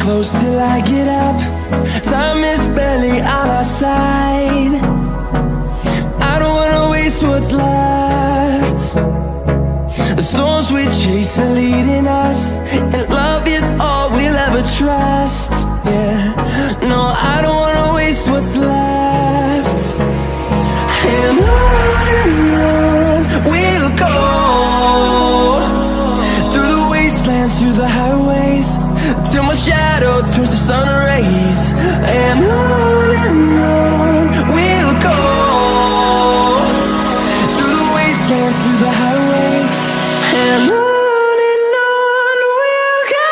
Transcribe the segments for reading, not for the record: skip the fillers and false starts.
close till I get up. Time is barely on our side. I don't wanna waste what's left. The storms we chase are leading us, and love is all we'll ever trust. Yeah, no, I don't wanna waste what's left. And on we'll go, through the wastelands, through the highways, till my shadow turns to sun rays. And on we'll go, through the wastelands, through the highways, and on we'll go.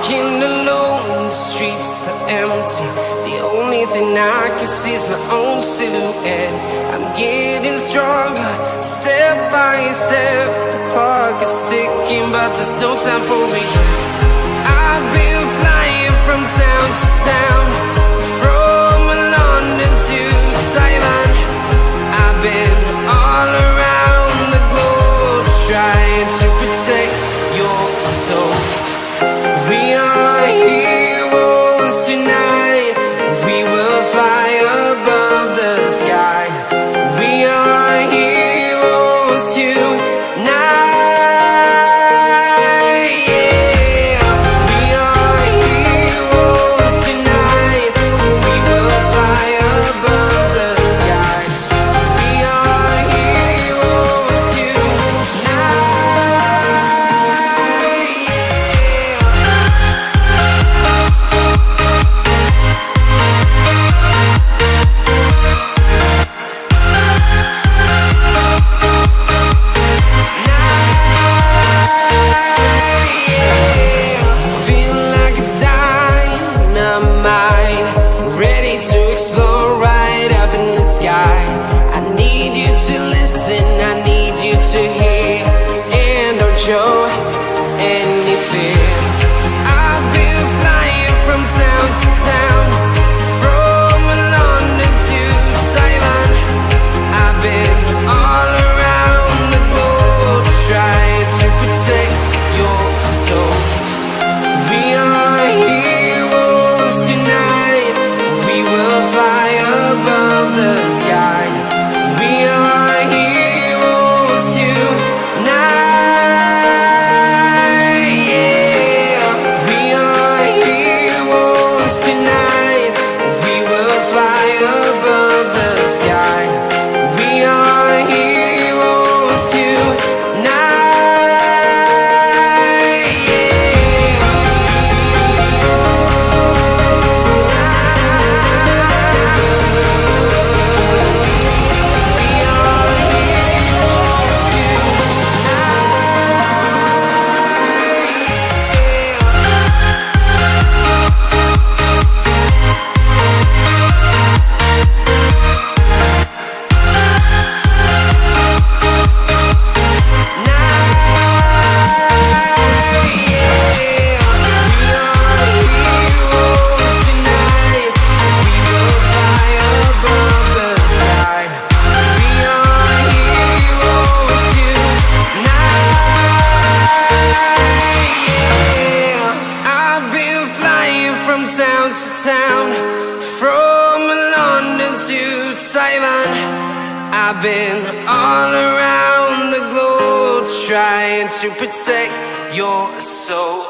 walking alone, the streets are empty. The only thing I can see is my own silhouette. I'm getting stronger, step by step. The clock is ticking, but there's no time for regrets. I've been flying from town to town, from London to Taiwan. I've been all around the globe, trying to protect your soul. We are heroes tonight. We will fly above the sky. We are heroes tonight. I need you to hear, and don't show any fear. I've been flying from town to town, from London to Taiwan. I've been all around the globe, trying to protect your soul. We are heroes tonight. We will fly above the sky. We are heroes tonight, yeah. We are heroes tonight. We will fly above the sky. We are heroes tonight, yeah. Town to town, from London to Taiwan. I've been all around the globe, trying to protect your soul.